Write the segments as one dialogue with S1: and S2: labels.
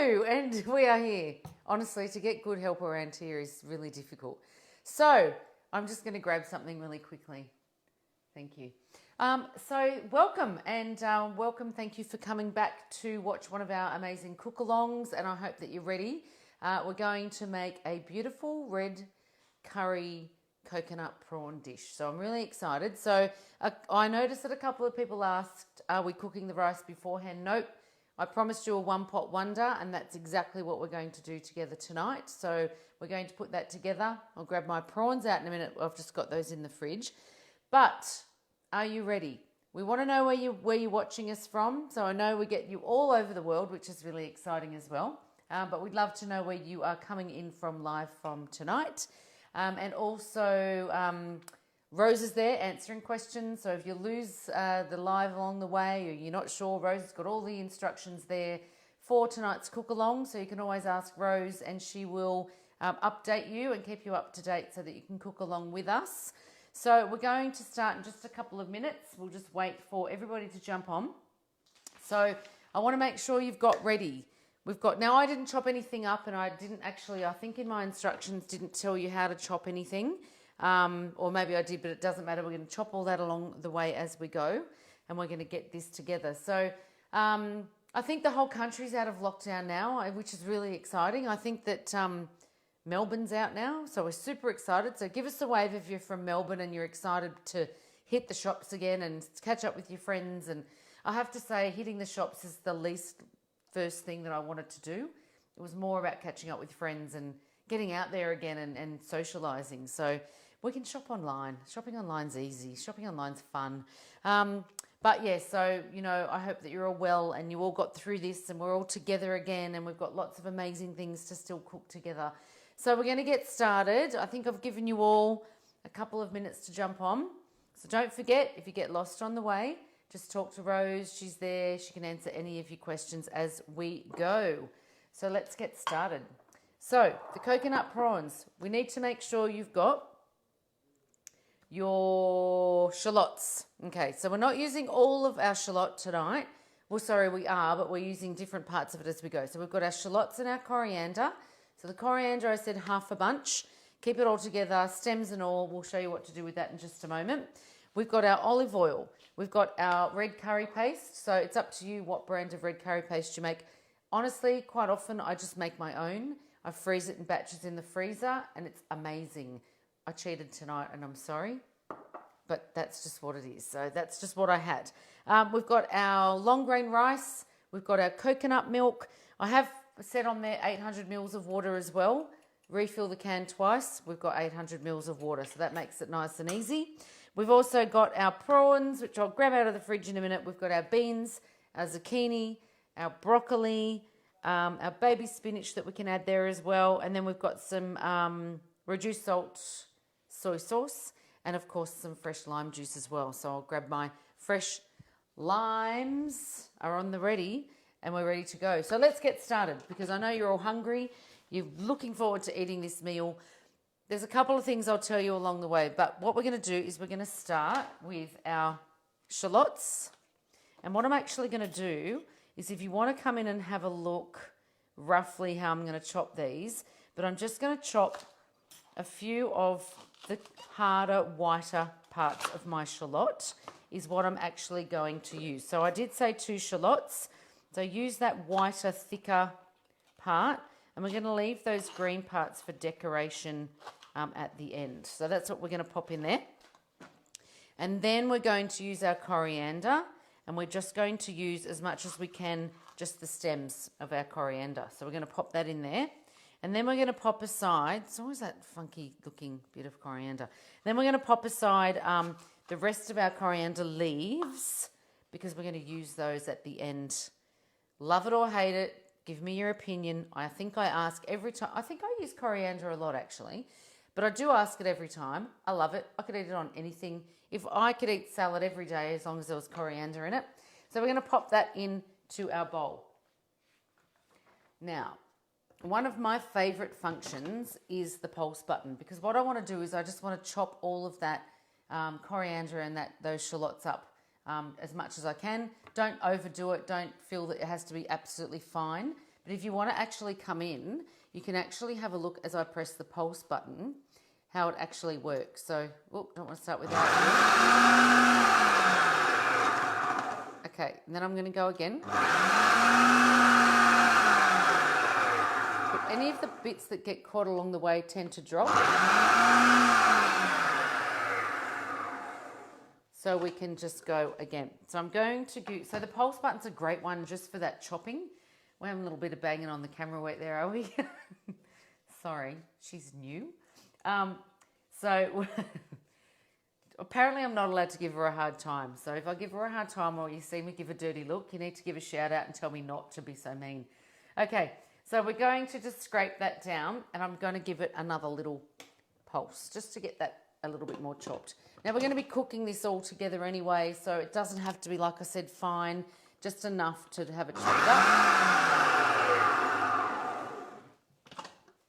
S1: Hello, and we are here. Honestly, to get good help around here is really difficult. So I'm just going to grab something really quickly. Thank you. So welcome, and welcome. Thank you for coming back to watch one of our amazing cook-alongs, and I hope that you're ready. We're going to make a beautiful red curry coconut prawn dish. So I'm really excited. So I noticed that a couple of people asked, are we cooking the rice beforehand? Nope. I promised you a one pot wonder, and that's exactly what we're going to do together tonight. So we're going to put that together. I'll grab my prawns out in a minute. I've just got those in the fridge. But are you ready? We want to know where you're watching us from. So I know we get you all over the world, which is really exciting as well. But we'd love to know where you are coming in from live from tonight. And also Rose is there answering questions. So if you lose the live along the way or you're not sure, Rose has got all the instructions there for tonight's cook along. So you can always ask Rose and she will update you and keep you up to date so that you can cook along with us. So we're going to start in just a couple of minutes. We'll just wait for everybody to jump on. So I want to make sure you've got ready. Now I didn't chop anything up, and I think in my instructions didn't tell you how to chop anything. Or maybe I did, but it doesn't matter. We're going to chop all that along the way as we go, and we're going to get this together. So I think the whole country's out of lockdown now, which is really exciting. I think that Melbourne's out now, so we're super excited. So give us a wave if you're from Melbourne and you're excited to hit the shops again and catch up with your friends. And I have to say, hitting the shops is the first thing that I wanted to do. It was more about catching up with friends and getting out there again and socializing. So we can shop online. Shopping online's easy. Shopping online's fun. But yeah, so, I hope that you're all well and you all got through this and we're all together again and we've got lots of amazing things to still cook together. So we're going to get started. I think I've given you all a couple of minutes to jump on. So don't forget, if you get lost on the way, just talk to Rose. She's there. She can answer any of your questions as we go. So let's get started. So the coconut prawns, we need to make sure you've got your shallots. Okay, so we're not using all of our shallot tonight. Well, sorry, we are, but we're using different parts of it as we go. So we've got our shallots and our coriander. So the coriander, I said half a bunch. Keep it all together, stems and all. We'll show you what to do with that in just a moment. We've got our olive oil. We've got our red curry paste. So it's up to you what brand of red curry paste you make. Honestly, quite often I just make my own. I freeze it in batches in the freezer and it's amazing. I cheated tonight and I'm sorry, but that's just what it is. So that's just what I had. We've got our long grain rice. We've got our coconut milk. I have set on there 800 mils of water as well. Refill the can twice. We've got 800 mils of water, so that makes it nice and easy. We've also got our prawns, which I'll grab out of the fridge in a minute. We've got our beans, our zucchini, our broccoli, our baby spinach that we can add there as well. And then we've got some reduced salt soy sauce and, of course, some fresh lime juice as well. So I'll grab my fresh limes are on the ready and we're ready to go. So let's get started because I know you're all hungry. You're looking forward to eating this meal. There's a couple of things I'll tell you along the way, but what we're going to do is we're going to start with our shallots. And what I'm actually going to do is if you want to come in and have a look roughly how I'm going to chop these, but I'm just going to chop a few of the harder, whiter parts of my shallot is what I'm actually going to use. So I did say 2 shallots. So use that whiter, thicker part. And we're going to leave those green parts for decoration at the end. So that's what we're going to pop in there. And then we're going to use our coriander. And we're just going to use as much as we can just the stems of our coriander. So we're going to pop that in there. And then we're going to pop aside, it's always that funky looking bit of coriander. Then we're going to pop aside the rest of our coriander leaves because we're going to use those at the end. Love it or hate it. Give me your opinion. I think I ask every time. I think I use coriander a lot actually, but I do ask it every time. I love it. I could eat it on anything. If I could eat salad every day as long as there was coriander in it. So we're going to pop that into our bowl. Now, one of my favorite functions is the pulse button because what I want to do is I just want to chop all of that coriander and those shallots up as much as I can. Don't overdo it. Don't feel that it has to be absolutely fine But if you want to actually come in, you can actually have a look as I press the pulse button, how it actually works. So, don't want to start with that. Okay, and then I'm going to go again. But any of the bits that get caught along the way tend to drop. So we can just go again. So I'm going to go, so the pulse button's a great one just for that chopping. We're having a little bit of banging on the camera weight there, are we? Sorry, she's new. So apparently I'm not allowed to give her a hard time. So if I give her a hard time or you see me give a dirty look, you need to give a shout out and tell me not to be so mean. Okay, so we're going to just scrape that down and I'm going to give it another little pulse just to get that a little bit more chopped. Now we're going to be cooking this all together anyway, so it doesn't have to be, like I said, fine, just enough to have it chopped up.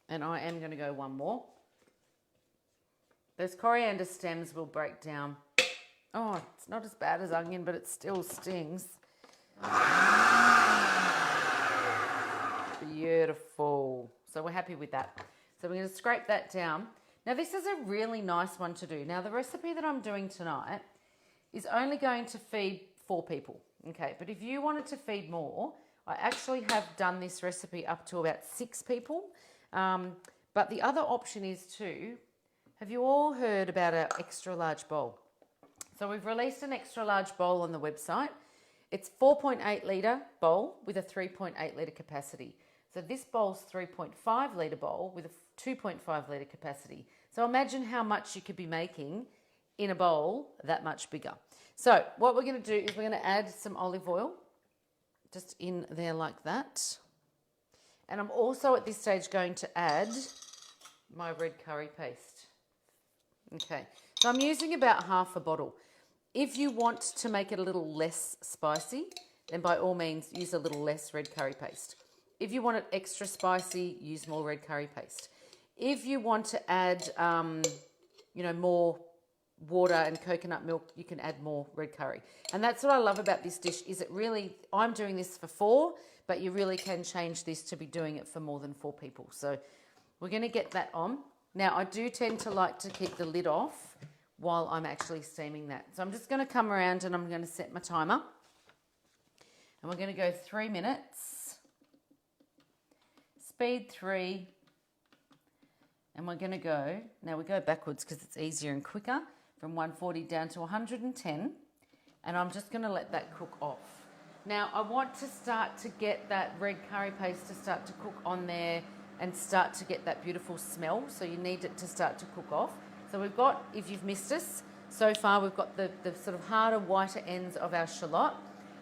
S1: And I am going to go one more. Those coriander stems will break down. Oh, it's not as bad as onion, but it still stings. Beautiful. So we're happy with that. So we're going to scrape that down. Now this is a really nice one to do. Now the recipe that I'm doing tonight is only going to feed 4 people. Okay, but if you wanted to feed more, I actually have done this recipe up to about 6 people. But the other option is too, have you all heard about our extra large bowl? So we've released an extra large bowl on the website. It's 4.8 litre bowl with a 3.8 litre capacity. So this bowl's 3.5 litre bowl with a 2.5 litre capacity. So imagine how much you could be making in a bowl that much bigger. So what we're going to do is we're going to add some olive oil just in there like that. And I'm also at this stage going to add my red curry paste. Okay, so I'm using about half a bottle. If you want to make it a little less spicy, then by all means use a little less red curry paste. If you want it extra spicy, use more red curry paste. If you want to add, more water and coconut milk, you can add more red curry. And that's what I love about this dish, is it really, I'm doing this for 4, but you really can change this to be doing it for more than 4 people. So we're going to get that on. Now, I do tend to like to keep the lid off while I'm actually steaming that. So I'm just going to come around and I'm going to set my timer. And we're going to go 3 minutes. Speed 3. And we're going to go, now we go backwards because it's easier and quicker, from 140 down to 110. And I'm just going to let that cook off. Now I want to start to get that red curry paste to start to cook on there and start to get that beautiful smell. So you need it to start to cook off. So we've got, if you've missed us, so far we've got the sort of harder, whiter ends of our shallot.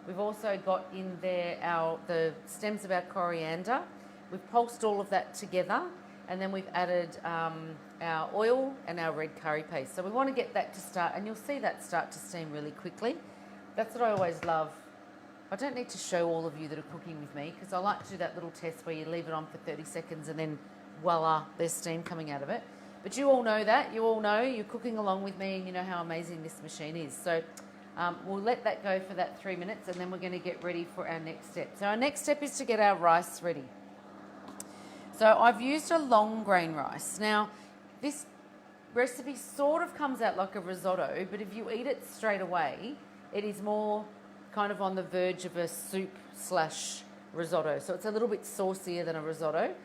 S1: We've also got in there the stems of our coriander. We've pulsed all of that together. And then we've added our oil and our red curry paste. So we want to get that to start, and you'll see that start to steam really quickly. That's what I always love. I don't need to show all of you that are cooking with me, because I like to do that little test where you leave it on for 30 seconds and then voila, there's steam coming out of it. But you all know that. You all know you're cooking along with me and you know how amazing this machine is. So we'll let that go for that 3 minutes, and then we're going to get ready for our next step. So our next step is to get our rice ready. So I've used a long grain rice. Now, this recipe sort of comes out like a risotto, but if you eat it straight away, it is more kind of on the verge of a soup/risotto. So it's a little bit saucier than a risotto.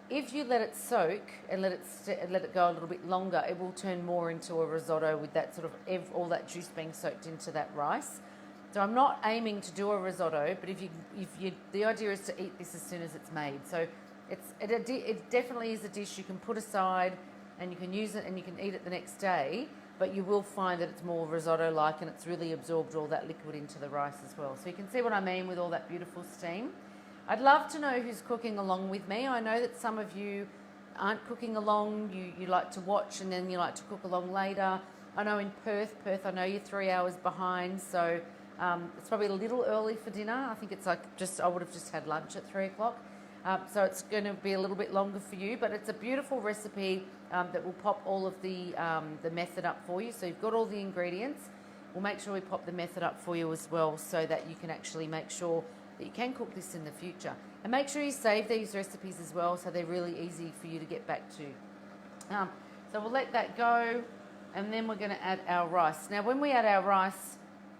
S1: If you let it soak and let it go a little bit longer, it will turn more into a risotto with that sort of all that juice being soaked into that rice. So I'm not aiming to do a risotto, but the idea is to eat this as soon as it's made. So it definitely is a dish you can put aside and you can use it and you can eat it the next day, but you will find that it's more risotto-like and it's really absorbed all that liquid into the rice as well. So you can see what I mean with all that beautiful steam. I'd love to know who's cooking along with me. I know that some of you aren't cooking along, you like to watch and then you like to cook along later. I know in Perth, I know you're 3 hours behind, so it's probably a little early for dinner. I think it's like I would have just had lunch at 3 o'clock. So it's going to be a little bit longer for you, but it's a beautiful recipe that will pop all of the method up for you. So you've got all the ingredients. We'll make sure we pop the method up for you as well so that you can actually make sure that you can cook this in the future. And make sure you save these recipes as well, so they're really easy for you to get back to. So we'll let that go, and then we're going to add our rice. Now when we add our rice,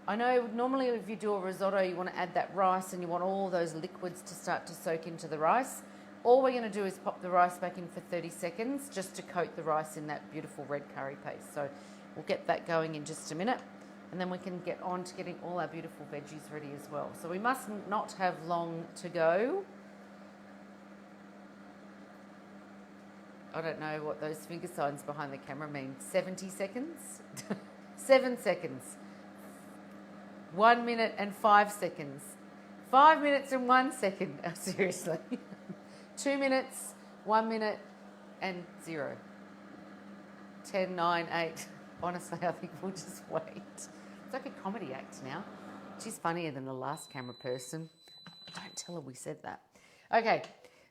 S1: I know normally if you do a risotto, you want to add that rice and you want all those liquids to start to soak into the rice. All we're going to do is pop the rice back in for 30 seconds just to coat the rice in that beautiful red curry paste. So we'll get that going in just a minute, and then we can get on to getting all our beautiful veggies ready as well. So we must not have long to go. I don't know what those finger signs behind the camera mean. 70 seconds? 7 seconds. 1 minute and 5 seconds. 5 minutes and 1 second. Oh, seriously. 2 minutes, 1 minute and 0. 10, 9, 8. Honestly, I think we'll just wait. It's like a comedy act now. She's funnier than the last camera person. Don't tell her we said that. Okay,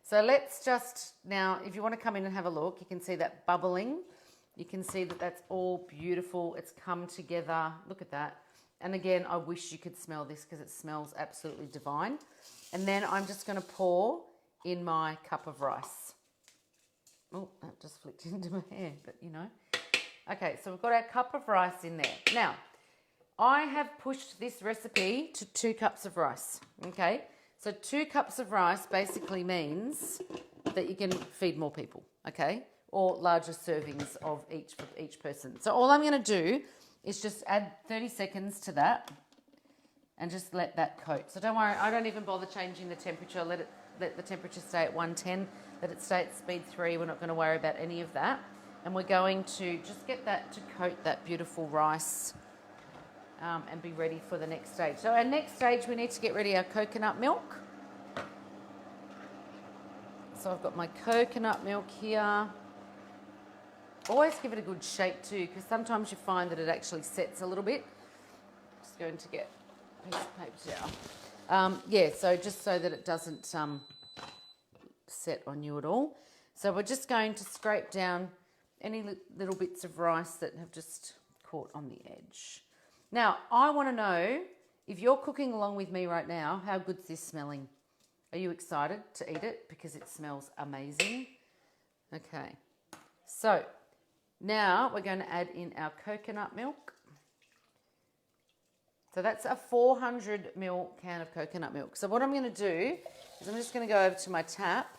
S1: so let's just, now, if you want to come in and have a look, you can see that bubbling. You can see that that's all beautiful. It's come together. Look at that. And again, I wish you could smell this because it smells absolutely divine. And then I'm just going to pour in my cup of rice. Oh, that just flicked into my hand, but you know. Okay, so we've got our cup of rice in there. Now, I have pushed this recipe to 2 cups of rice, okay? So 2 cups of rice basically means that you can feed more people, okay? Or larger servings of each for each person. So all I'm going to do is just add 30 seconds to that and just let that coat. So don't worry, I don't even bother changing the temperature. Let the temperature stay at 110. Let it stay at speed 3. We're not going to worry about any of that. And we're going to just get that to coat that beautiful rice and be ready for the next stage. So our next stage, we need to get ready our coconut milk. So I've got my coconut milk here. Always give it a good shake too, because sometimes you find that it actually sets a little bit. Just going to get a piece of paper towel. Yeah, so just so that it doesn't set on you at all. So we're just going to scrape down any little bits of rice that have just caught on the edge. Now, I want to know, if you're cooking along with me right now, how good's this smelling? Are you excited to eat it? Because it smells amazing. Okay, so now we're going to add in our coconut milk. So that's a 400 ml can of coconut milk. So what I'm going to do is I'm just going to go over to my tap,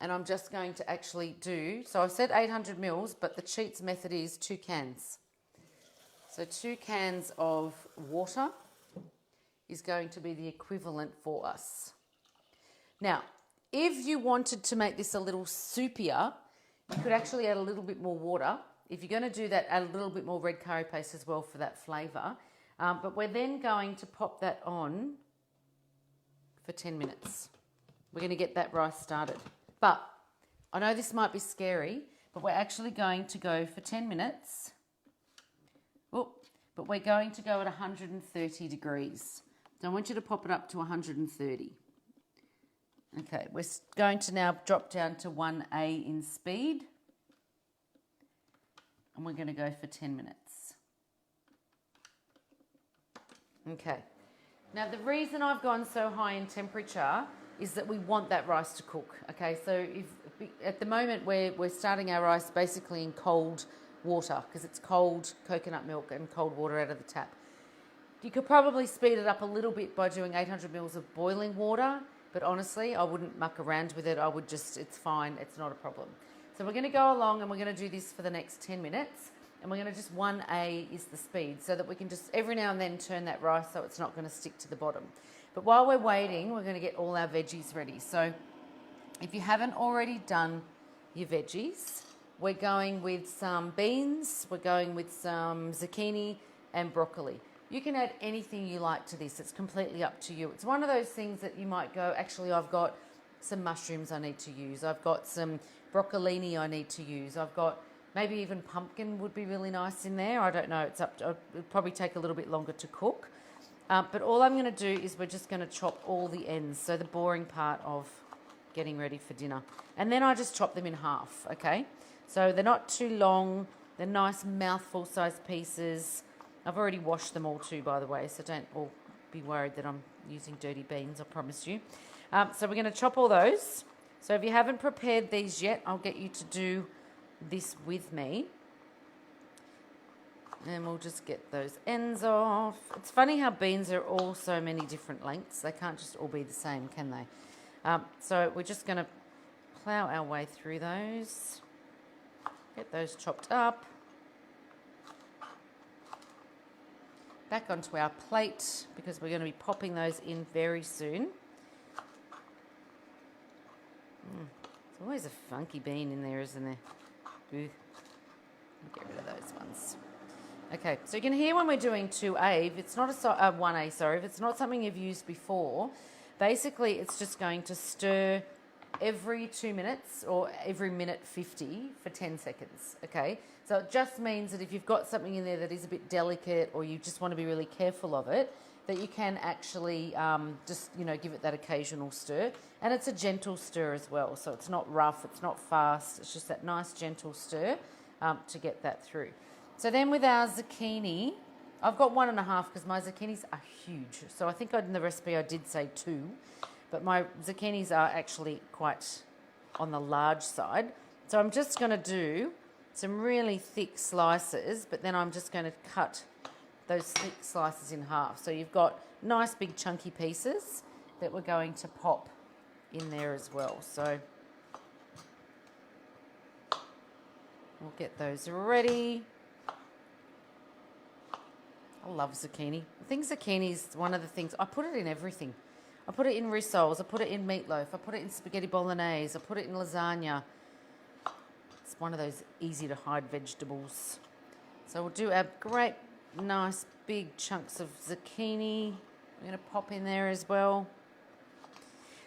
S1: and I'm just going to actually do, so I've said 800 mils, but the cheats method is 2 cans. So 2 cans of water is going to be the equivalent for us. Now, if you wanted to make this a little soupier, you could actually add a little bit more water. If you're going to do that, add a little bit more red curry paste as well for that flavour. But we're then going to pop that on for 10 minutes. We're going to get that rice started. But I know this might be scary, but we're actually going to go for 10 minutes. Oh, but we're going to go at 130 degrees. So I want you to pop it up to 130. Okay, we're going to now drop down to 1A in speed. And we're going to go for 10 minutes. Okay. Now the reason I've gone so high in temperature is that we want that rice to cook. Okay, so if at the moment we're starting our rice basically in cold water because it's cold coconut milk and cold water out of the tap. You could probably speed it up a little bit by doing 800 mils of boiling water, but honestly, I wouldn't muck around with it. I would just, it's fine, it's not a problem. So we're going to go along and we're going to do this for the next 10 minutes. And we're going to just 1A is the speed so that we can just every now and then turn that rice so it's not going to stick to the bottom. But while we're waiting, we're going to get all our veggies ready. So if you haven't already done your veggies, we're going with some beans, we're going with some zucchini and broccoli. You can add anything you like to this. It's completely up to you. It's one of those things that you might go, actually, I've got some mushrooms I need to use. I've got some broccolini I need to use. I've got maybe even pumpkin would be really nice in there. I don't know. It's up to, it'll probably take a little bit longer to cook. But all I'm going to do is we're just going to chop all the ends. So the boring part of getting ready for dinner. And then I just chop them in half, okay? So they're not too long. They're nice mouthful sized pieces. I've already washed them all too, by the way, so don't all be worried that I'm using dirty beans, I promise you. So we're going to chop all those. So if you haven't prepared these yet, I'll get you to do this with me. And we'll just get those ends off. It's funny how beans are all so many different lengths. They can't just all be the same, can they? So we're just going to plough our way through those. Get those chopped up. Back onto our plate because we're going to be popping those in very soon. There's always a funky bean in there, isn't there? Ooh. Get rid of those ones. Okay, so you can hear when we're doing 2A, if it's not 1A, sorry, if it's not something you've used before, basically it's just going to stir every 2 minutes or every minute 50 for 10 seconds, okay? So it just means that if you've got something in there that is a bit delicate or you just want to be really careful of it, that you can actually just, give it that occasional stir. And it's a gentle stir as well, so it's not rough, it's not fast, it's just that nice gentle stir to get that through. So then with our zucchini, I've got 1.5 because my zucchinis are huge. So I think in the recipe I did say 2, but my zucchinis are actually quite on the large side. So I'm just going to do some really thick slices, but then I'm just going to cut those thick slices in half. So you've got nice big chunky pieces that we're going to pop in there as well. So we'll get those ready. I love zucchini. I think zucchini is one of the things, I put it in everything. I put it in rissoles, I put it in meatloaf, I put it in spaghetti bolognese, I put it in lasagna. It's one of those easy to hide vegetables. So we'll do our great, nice, big chunks of zucchini. We're going to pop in there as well.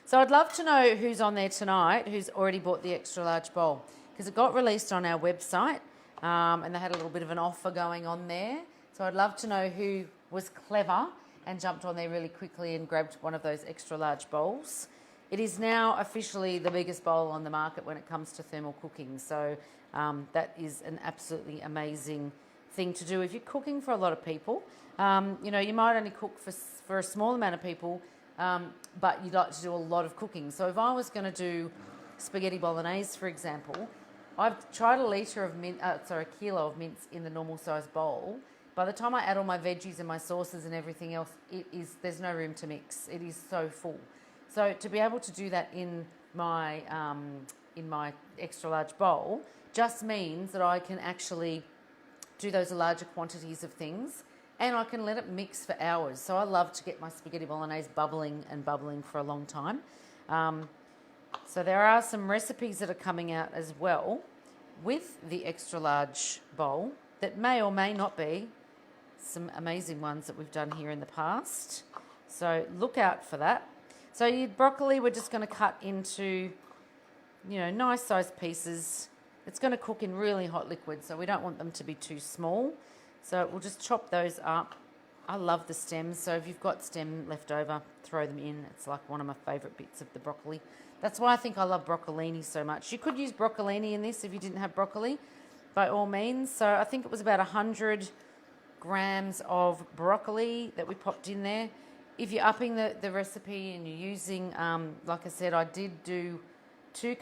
S1: So I'd love to know who's on there tonight, who's already bought the extra large bowl, because it got released on our website and they had a little bit of an offer going on there. So I'd love to know who was clever and jumped on there really quickly and grabbed one of those extra large bowls. It is now officially the biggest bowl on the market when it comes to thermal cooking. So that is an absolutely amazing thing to do if you're cooking for a lot of people. You might only cook for a small amount of people, but you'd like to do a lot of cooking. So if I was going to do spaghetti bolognese, for example, I've tried a kilo of mince in the normal size bowl. By the time I add all my veggies and my sauces and everything else, there's no room to mix. It is so full. So to be able to do that in my extra large bowl just means that I can actually do those larger quantities of things and I can let it mix for hours. So I love to get my spaghetti bolognese bubbling and bubbling for a long time. So there are some recipes that are coming out as well with the extra large bowl that may or may not be some amazing ones that we've done here in the past. So look out for that. So your broccoli, we're just going to cut into, nice sized pieces. It's going to cook in really hot liquid, so we don't want them to be too small. So we'll just chop those up. I love the stems, so if you've got stem left over, throw them in. It's like one of my favourite bits of the broccoli. That's why I think I love broccolini so much. You could use broccolini in this if you didn't have broccoli, by all means. So I think it was about 100 grams of broccoli that we popped in there. If you're upping the recipe and you're using, like I said, I did do 2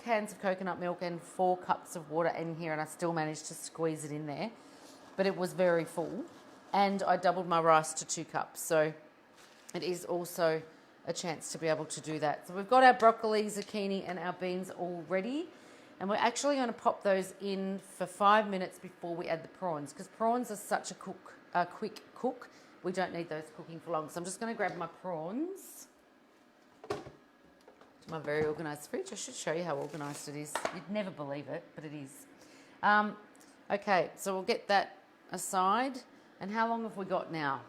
S1: cans of coconut milk and 4 cups of water in here, and I still managed to squeeze it in there. But it was very full. And I doubled my rice to 2 cups. So it is also a chance to be able to do that. So we've got our broccoli, zucchini, and our beans all ready. And we're actually going to pop those in for 5 minutes before we add the prawns, because prawns are such a quick cook. We don't need those cooking for long. So I'm just going to grab my prawns to my very organised fridge. I should show you how organised it is. You'd never believe it, but it is. Okay, so we'll get that aside. And how long have we got now?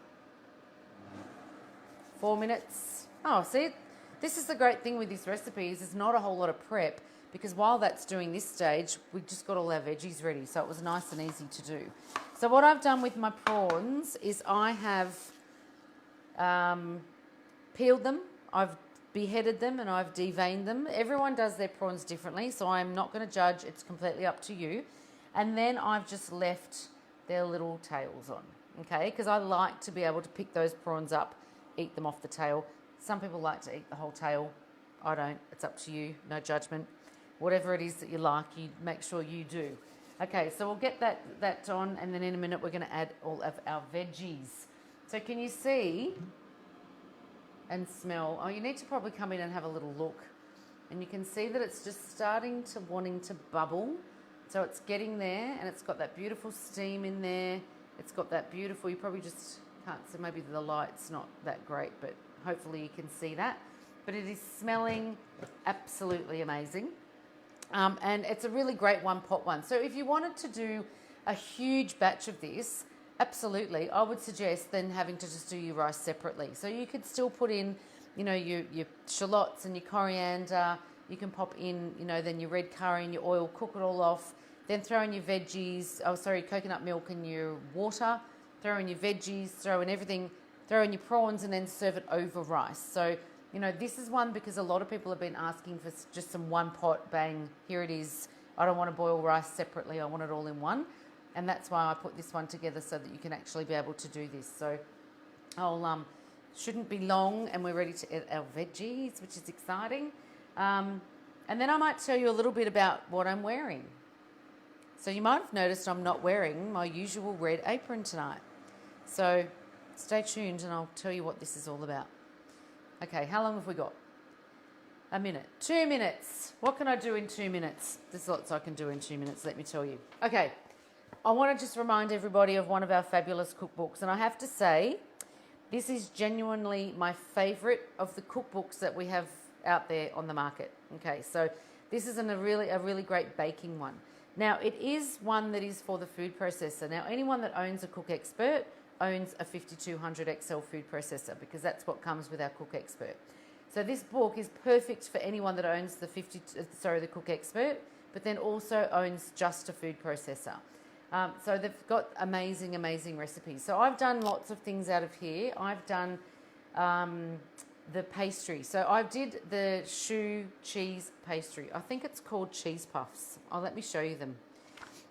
S1: 4 minutes. Oh, see, this is the great thing with this recipe is there's not a whole lot of prep, because while that's doing this stage, we just got all our veggies ready. So it was nice and easy to do. So what I've done with my prawns is I have peeled them, I've beheaded them, and I've deveined them. Everyone does their prawns differently, so I'm not going to judge. It's completely up to you. And then I've just left their little tails on, okay? Because I like to be able to pick those prawns up, eat them off the tail. Some people like to eat the whole tail. I don't. It's up to you. No judgment. Whatever it is that you like, you make sure you do. Okay, so we'll get that on, and then in a minute we're going to add all of our veggies. So can you see and smell? Oh, you need to probably come in and have a little look. And you can see that it's just starting to wanting to bubble. So it's getting there, and it's got that beautiful steam in there. It's got that beautiful, you probably just can't see, maybe the light's not that great, but hopefully you can see that. But it is smelling absolutely amazing. And it's a really great one-pot one. So if you wanted to do a huge batch of this, absolutely, I would suggest then having to just do your rice separately. So you could still put in, you know, your shallots and your coriander. You can pop in, you know, then your red curry and your oil, cook it all off. Then throw in your veggies, coconut milk and your water. Throw in your veggies, throw in everything, throw in your prawns, and then serve it over rice. So, you know, this is one because a lot of people have been asking for just some one pot, bang, here it is. I don't want to boil rice separately, I want it all in one. And that's why I put this one together so that you can actually be able to do this. So I'll, shouldn't be long, and we're ready to add our veggies, which is exciting. And then I might tell you a little bit about what I'm wearing. So you might have noticed I'm not wearing my usual red apron tonight. So stay tuned and I'll tell you what this is all about. Okay, how long have we got? A minute. 2 minutes. What can I do in 2 minutes? There's lots I can do in 2 minutes, let me tell you. Okay, I want to just remind everybody of one of our fabulous cookbooks. And I have to say, this is genuinely my favourite of the cookbooks that we have out there on the market. Okay, so this is a really great baking one. Now, it is one that is for the food processor. Now, anyone that owns a Cook Expert owns a 5200 XL food processor, because that's what comes with our Cook Expert. So this book is perfect for anyone that owns the Cook Expert, but then also owns just a food processor. So they've got amazing recipes. So I've done lots of things out of here. I've done the pastry. So I did the choux cheese pastry. I think it's called cheese puffs. Let me show you them.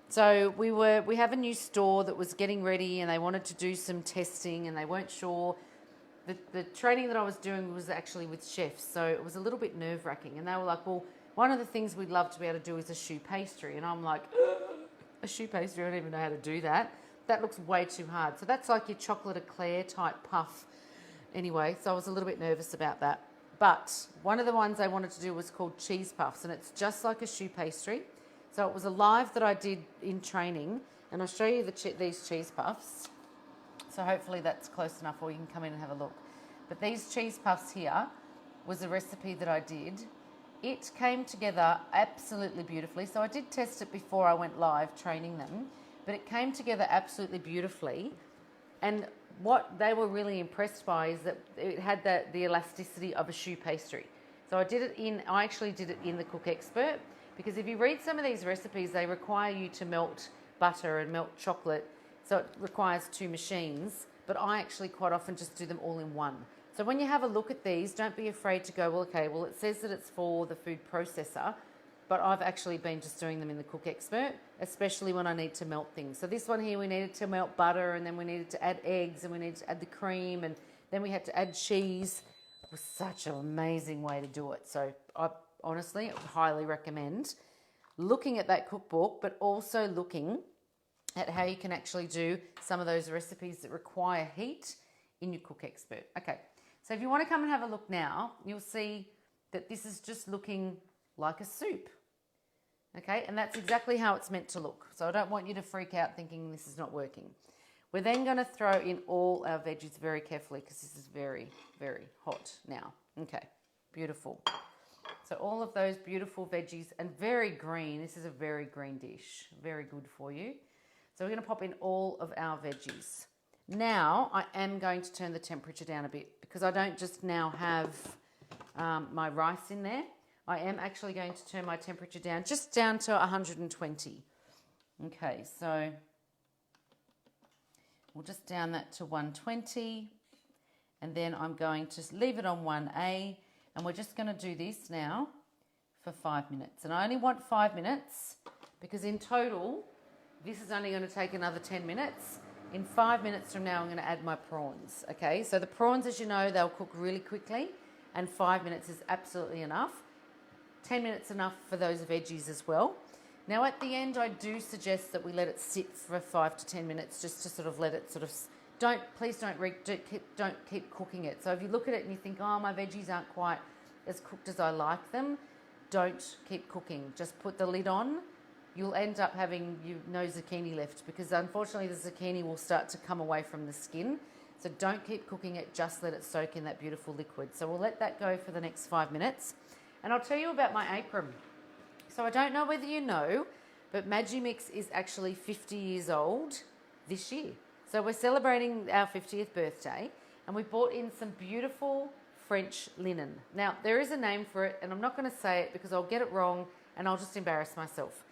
S1: So we have a new store that was getting ready, and they wanted to do some testing, and they weren't sure. The training that I was doing was actually with chefs, so it was a little bit nerve-wracking. And they were like, well, one of the things we'd love to be able to do is a choux pastry. And I'm like, a choux pastry? I don't even know how to do that. That looks way too hard. So that's like your chocolate eclair type puff. Anyway, so I was a little bit nervous about that. But one of the ones I wanted to do was called cheese puffs, and it's just like a choux pastry. So it was a live that I did in training, and I'll show you these cheese puffs. So hopefully that's close enough, or you can come in and have a look. But these cheese puffs here was a recipe that I did. It came together absolutely beautifully. So I did test it before I went live training them, but it came together absolutely beautifully. And what they were really impressed by is that it had the elasticity of a choux pastry. So I actually did it in the Cook Expert, because if you read some of these recipes, they require you to melt butter and melt chocolate. So it requires 2 machines, but I actually quite often just do them all in one. So when you have a look at these, don't be afraid to go, well, okay, well, it says that it's for the food processor, but I've actually been just doing them in the Cook Expert, especially when I need to melt things. So this one here, we needed to melt butter, and then we needed to add eggs, and we needed to add the cream, and then we had to add cheese. It was such an amazing way to do it. So I honestly highly recommend looking at that cookbook, but also looking at how you can actually do some of those recipes that require heat in your Cook Expert. Okay, so if you want to come and have a look now, you'll see that this is just looking like a soup. Okay, and that's exactly how it's meant to look. So I don't want you to freak out thinking this is not working. We're then going to throw in all our veggies very carefully, because this is very hot now. Okay, beautiful. So all of those beautiful veggies, and very green. This is a very green dish. Very good for you. So we're going to pop in all of our veggies. Now I am going to turn the temperature down a bit, because I don't just now have my rice in there. I am actually going to turn my temperature down, just down to 120. Okay, so we'll just down that to 120. And then I'm going to leave it on 1A. And we're just going to do this now for 5 minutes. And I only want 5 minutes, because in total, This is only going to take another 10 minutes. In 5 minutes from now, I'm going to add my prawns, okay? So the prawns, as you know, they'll cook really quickly, and 5 minutes is absolutely enough. 10 minutes enough for those veggies as well. Now at the end, I do suggest that we let it sit for 5 to 10 minutes, just to sort of let it sort of, please don't keep cooking it. So if you look at it and you think, oh, my veggies aren't quite as cooked as I like them, don't keep cooking. Just put the lid on. You'll end up having no zucchini left, because unfortunately the zucchini will start to come away from the skin. So don't keep cooking it, just let it soak in that beautiful liquid. So we'll let that go for the next 5 minutes. And I'll tell you about my apron. So I don't know whether you know, but Magimix is actually 50 years old this year. So we're celebrating our 50th birthday, and we bought in some beautiful French linen. Now, there is a name for it, and I'm not going to say it because I'll get it wrong and I'll just embarrass myself.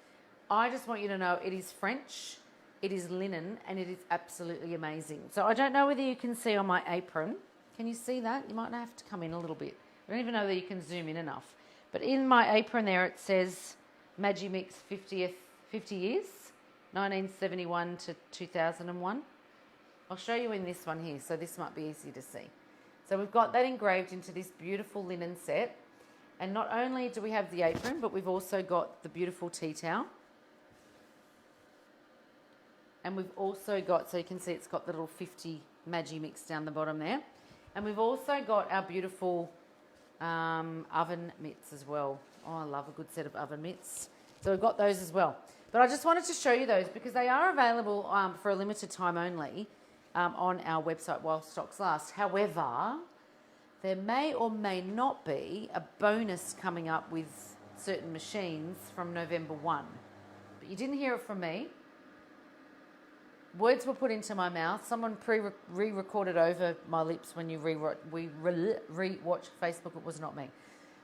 S1: I just want you to know it is French, it is linen, and it is absolutely amazing. So I don't know whether you can see on my apron. Can you see that? You might have to come in a little bit. I don't even know that you can zoom in enough. But in my apron there, it says Magimix 50 years, 1971 to 2001. I'll show you in this one here, so this might be easy to see. So we've got that engraved into this beautiful linen set. And not only do we have the apron, but we've also got the beautiful tea towel. And we've also got, so you can see it's got the little 50 Magimix down the bottom there. And we've also got our beautiful oven mitts as well. Oh, I love a good set of oven mitts. So we've got those as well. But I just wanted to show you those because they are available for a limited time only on our website while stocks last. However, there may or may not be a bonus coming up with certain machines from November 1. But you didn't hear it from me. Words were put into my mouth. Someone re-recorded over my lips when you re-watch Facebook. It was not me.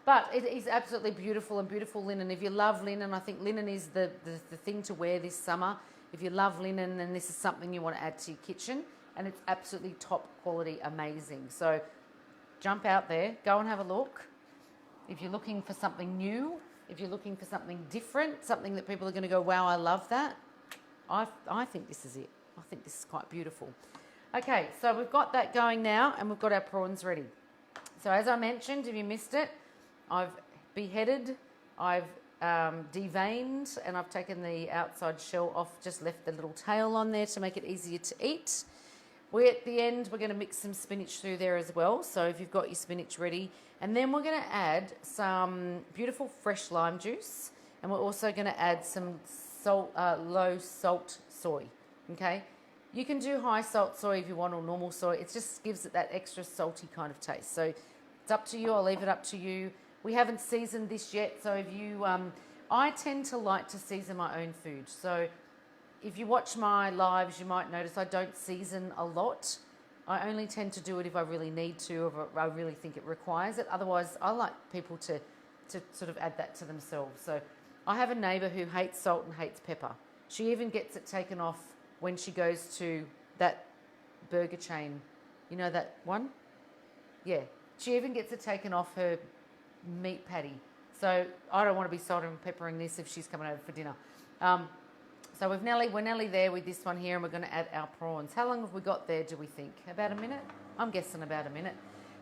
S1: But it is absolutely beautiful, and beautiful linen. If you love linen, I think linen is the thing to wear this summer. If you love linen, then this is something you want to add to your kitchen. And it's absolutely top quality, amazing. So jump out there, go and have a look. If you're looking for something new, if you're looking for something different, something that people are going to go, wow, I love that. I think this is it. I think this is quite beautiful. Okay, so we've got that going now, and we've got our prawns ready. So as I mentioned, if you missed it, I've beheaded, I've deveined, and I've taken the outside shell off, just left the little tail on there to make it easier to eat. At the end, we're going to mix some spinach through there as well. So if you've got your spinach ready, and then we're going to add some beautiful fresh lime juice, and we're also going to add some low salt soy. Okay, you can do high salt soy if you want, or normal soy. It just gives it that extra salty kind of taste. So it's up to you. I'll leave it up to you. We haven't seasoned this yet, so if you, I tend to like to season my own food. So if you watch my lives, you might notice I don't season a lot. I only tend to do it if I really need to, or if I really think it requires it. Otherwise, I like people to sort of add that to themselves. So I have a neighbour who hates salt and hates pepper. She even gets it taken off when she goes to that burger chain. You know that one? Yeah. She even gets it taken off her meat patty. So I don't want to be salt and peppering this if she's coming over for dinner. So we're nearly there with this one here, and we're going to add our prawns. How long have we got there, do we think? About a minute? I'm guessing about a minute.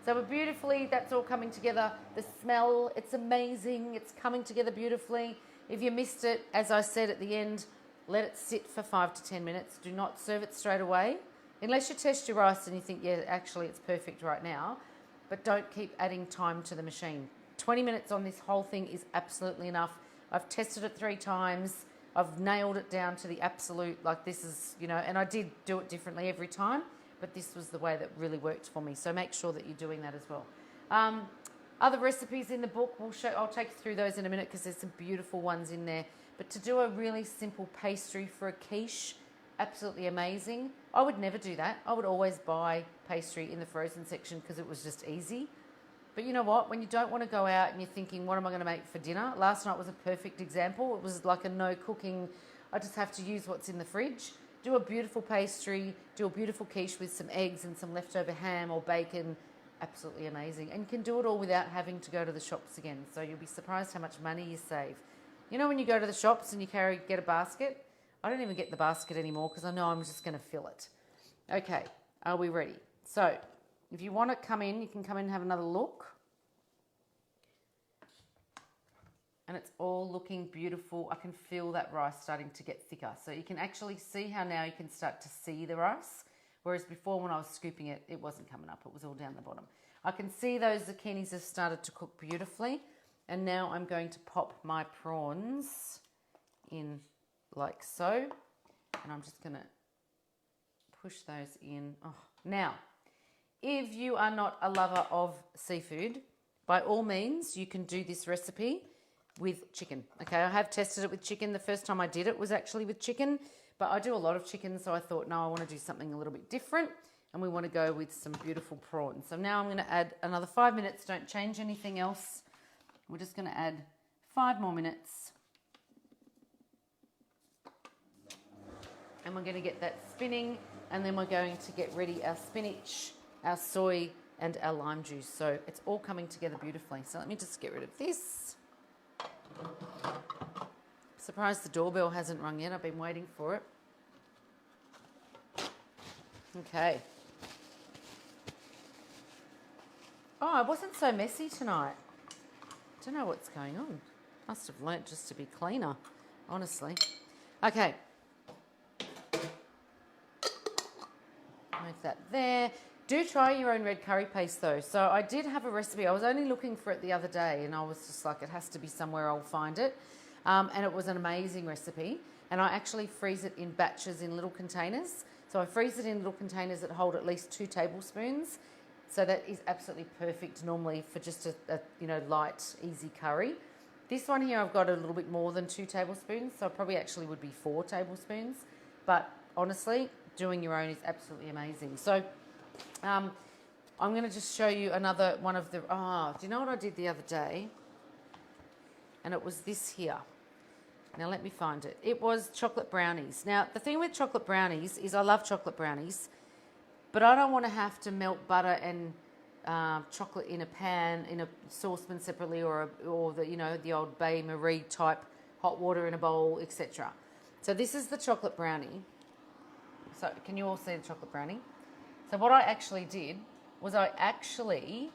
S1: So we're beautifully, that's all coming together. The smell, it's amazing. It's coming together beautifully. If you missed it, as I said at the end, let it sit for 5 to 10 minutes. Do not serve it straight away. Unless you test your rice and you think, yeah, actually it's perfect right now. But don't keep adding time to the machine. 20 minutes on this whole thing is absolutely enough. I've tested it 3 times. I've nailed it down to the absolute, like this is, you know, and I did do it differently every time, but this was the way that really worked for me. So make sure that you're doing that as well. Other recipes in the book, I'll take you through those in a minute because there's some beautiful ones in there. But to do a really simple pastry for a quiche, absolutely amazing. I would never do that. I would always buy pastry in the frozen section because it was just easy. But you know what? When you don't want to go out and you're thinking, what am I going to make for dinner? Last night was a perfect example. It was like a no cooking. I just have to use what's in the fridge. Do a beautiful pastry, do a beautiful quiche with some eggs and some leftover ham or bacon. Absolutely amazing. And you can do it all without having to go to the shops again. So you'll be surprised how much money you save. You know when you go to the shops and you get a basket? I don't even get the basket anymore because I know I'm just going to fill it. Okay, are we ready? So if you want to come in, you can come in and have another look. And it's all looking beautiful. I can feel that rice starting to get thicker. So you can actually see how now you can start to see the rice. Whereas before when I was scooping it, it wasn't coming up. It was all down the bottom. I can see those zucchinis have started to cook beautifully. And now I'm going to pop my prawns in like so. And I'm just going to push those in. Oh. Now, if you are not a lover of seafood, by all means, you can do this recipe with chicken. Okay, I have tested it with chicken. The first time I did it was actually with chicken, but I do a lot of chicken, so I thought, no, I want to do something a little bit different, and we want to go with some beautiful prawns. So now I'm going to add another 5 minutes. Don't change anything else. We're just going to add 5 more minutes. And we're going to get that spinning, and then we're going to get ready our spinach, our soy, and our lime juice. So it's all coming together beautifully. So let me just get rid of this. Surprised the doorbell hasn't rung yet. I've been waiting for it. Okay. Oh, it wasn't so messy tonight. Don't know what's going on. Must have learnt just to be cleaner, honestly. Okay. Move that there. Do try your own red curry paste though. So I did have a recipe. I was only looking for it the other day and I was just like, it has to be somewhere, I'll find it. And it was an amazing recipe. And I actually freeze it in batches in little containers. So I freeze it in little containers that hold at least 2 tablespoons. So that is absolutely perfect normally for just a light, easy curry. This one here I've got a little bit more than 2 tablespoons. So it probably actually would be 4 tablespoons. But honestly, doing your own is absolutely amazing. So I'm going to just show you another one of the... do you know what I did the other day? And it was this here. Now let me find it. It was chocolate brownies. Now the thing with chocolate brownies is I love chocolate brownies, but I don't want to have to melt butter and chocolate in a pan, in a saucepan separately, or the old Bain Marie type hot water in a bowl, etc. So this is the chocolate brownie. So can you all see the chocolate brownie? So what I actually did was I actually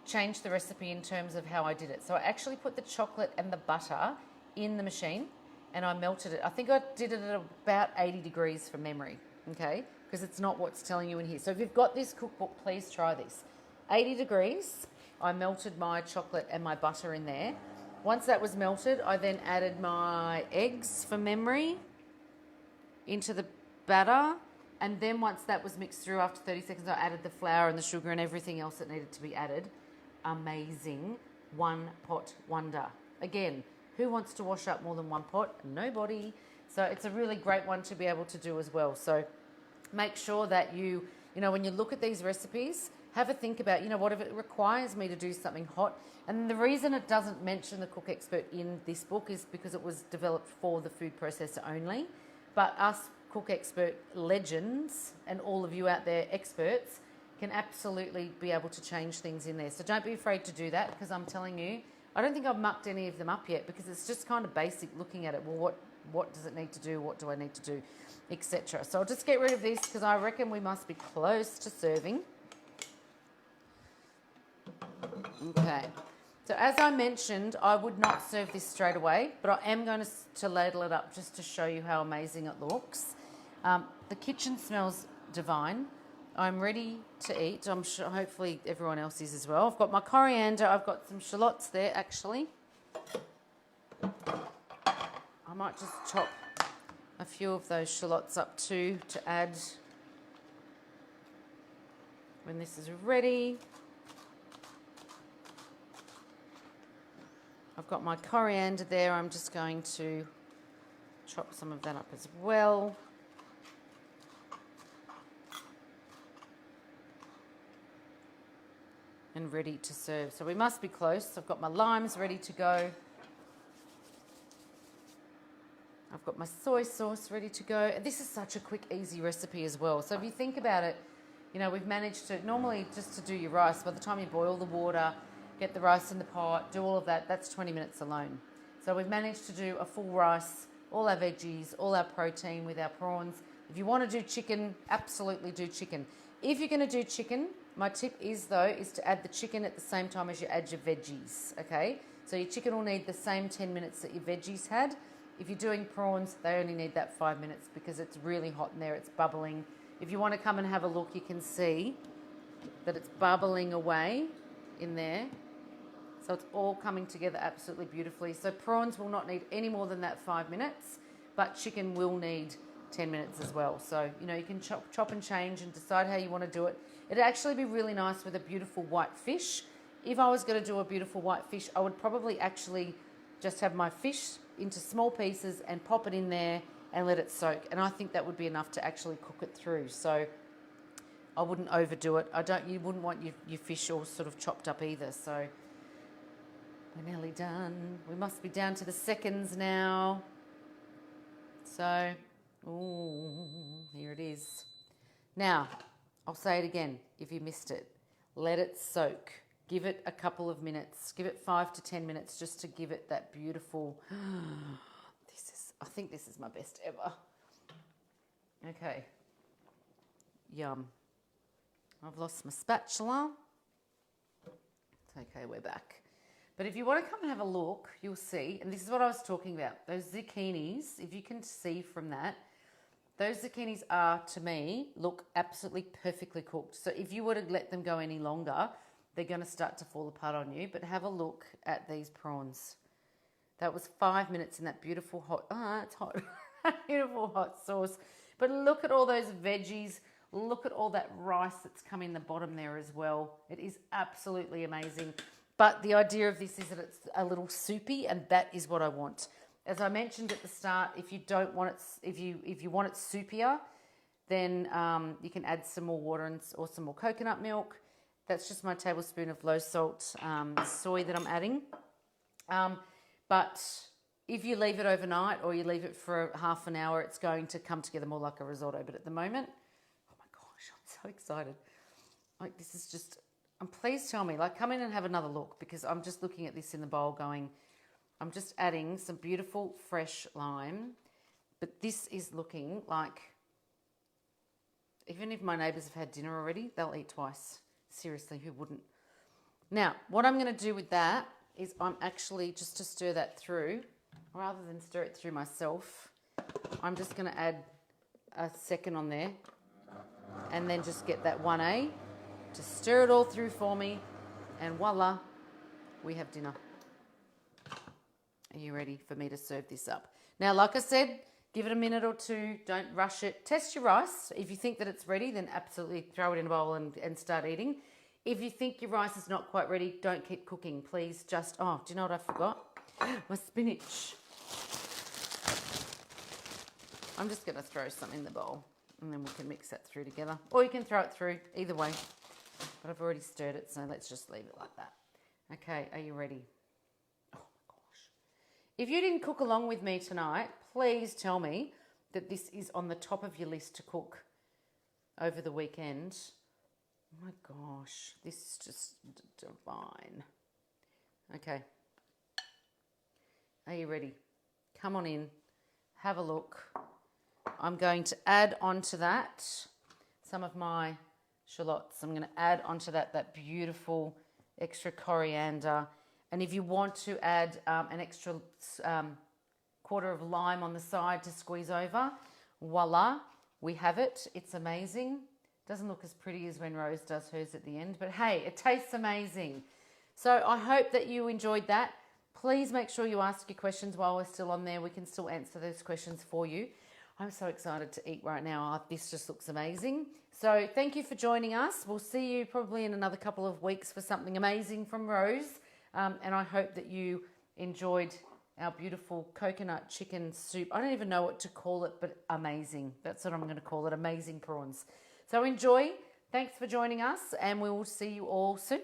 S1: changed the recipe in terms of how I did it. So I actually put the chocolate and the butter in the machine and I melted it. I think I did it at about 80 degrees from memory, okay? Because it's not what's telling you in here. So if you've got this cookbook, please try this. 80 degrees, I melted my chocolate and my butter in there. Once that was melted, I then added my eggs from memory into the batter. And then once that was mixed through after 30 seconds, I added the flour and the sugar and everything else that needed to be added. Amazing. One pot wonder. Again, who wants to wash up more than one pot? Nobody. So it's a really great one to be able to do as well. So make sure that when you look at these recipes, have a think about, what if it requires me to do something hot? And the reason it doesn't mention the Cook Expert in this book is because it was developed for the food processor only. But us Cook Expert legends and all of you out there experts can absolutely be able to change things in there. So don't be afraid to do that, because I'm telling you, I don't think I've mucked any of them up yet, because it's just kind of basic looking at it. Well, what does it need to do? What do I need to do? Etc. So I'll just get rid of this because I reckon we must be close to serving. Okay. So as I mentioned, I would not serve this straight away, but I am going to ladle it up just to show you how amazing it looks. The kitchen smells divine. I'm ready to eat. I'm sure hopefully everyone else is as well. I've got my coriander. I've got some shallots there actually. I might just chop a few of those shallots up too to add when this is ready. I've got my coriander there. I'm just going to chop some of that up as well. And ready to serve. So we must be close. I've got my limes ready to go. I've got my soy sauce ready to go. This is such a quick, easy recipe as well. So if you think about it, we've managed to, normally just to do your rice, by the time you boil the water, get the rice in the pot, do all of that, that's 20 minutes alone. So we've managed to do a full rice all our veggies, all our protein with our prawns. If you want to do chicken, absolutely do chicken. If you're going to do chicken, my tip is to add the chicken at the same time as you add your veggies, okay? So your chicken will need the same 10 minutes that your veggies had. If you're doing prawns, they only need that 5 minutes because it's really hot in there, it's bubbling. If you want to come and have a look, you can see that it's bubbling away in there. So it's all coming together absolutely beautifully. So prawns will not need any more than that 5 minutes, but chicken will need 10 minutes as well. So, you know, you can chop and change and decide how you want to do it. It'd actually be really nice with a beautiful white fish. If I was going to do a beautiful white fish, I would probably actually just have my fish into small pieces and pop it in there and let it soak. And I think that would be enough to actually cook it through. So I wouldn't overdo it. You wouldn't want your fish all sort of chopped up either. So we're nearly done. We must be down to the seconds now. So, ooh, here it is. Now, I'll say it again if you missed it. Let it soak. Give it a couple of minutes. Give it 5 to 10 minutes just to give it that beautiful... I think this is my best ever. Okay. Yum. I've lost my spatula. It's okay, we're back. But if you want to come and have a look, you'll see, and this is what I was talking about, those zucchinis, if you can see from that, those zucchinis are, to me, look absolutely perfectly cooked. So if you were to let them go any longer, they're going to start to fall apart on you. But have a look at these prawns. That was 5 minutes in that beautiful hot, it's hot, beautiful hot sauce. But look at all those veggies. Look at all that rice that's come in the bottom there as well. It is absolutely amazing. But the idea of this is that it's a little soupy, and that is what I want. As I mentioned at the start, if you don't want it, if you want it soupier, then you can add some more water or some more coconut milk. That's just my tablespoon of low salt soy that I'm adding. But if you leave it overnight or you leave it for half an hour, it's going to come together more like a risotto. But at the moment, oh my gosh, I'm so excited. Like, this is just... And please tell me, like, come in and have another look, because I'm just looking at this in the bowl going, I'm just adding some beautiful fresh lime, but this is looking like, even if my neighbours have had dinner already, they'll eat twice. Seriously, who wouldn't? Now, what I'm going to do with that is I'm actually, just to stir that through, rather than stir it through myself, I'm just going to add a second on there and then just get that 1A. Just stir it all through for me, and voila, we have dinner. Are you ready for me to serve this up? Now, like I said, give it a minute or two. Don't rush it. Test your rice. If you think that it's ready, then absolutely throw it in a bowl and start eating. If you think your rice is not quite ready, don't keep cooking. Please just... Oh, do you know what I forgot? My spinach. I'm just going to throw some in the bowl, and then we can mix that through together. Or you can throw it through, either way. But I've already stirred it, so let's just leave it like that. Okay, are you ready? Oh my gosh. If you didn't cook along with me tonight, please tell me that this is on the top of your list to cook over the weekend. Oh my gosh, this is just divine. Okay. Are you ready? Come on in, have a look. I'm going to add onto that some of my shallots. I'm going to add onto that beautiful extra coriander. And if you want to add an extra quarter of lime on the side to squeeze over, voila, we have it. It's amazing. Doesn't look as pretty as when Rose does hers at the end, but hey, it tastes amazing. So I hope that you enjoyed that. Please make sure you ask your questions while we're still on there. We can still answer those questions for you. I'm so excited to eat right now. This just looks amazing. So thank you for joining us. We'll see you probably in another couple of weeks for something amazing from Rose. And I hope that you enjoyed our beautiful coconut chicken soup. I don't even know what to call it, but amazing. That's what I'm going to call it, amazing prawns. So enjoy. Thanks for joining us, and we will see you all soon.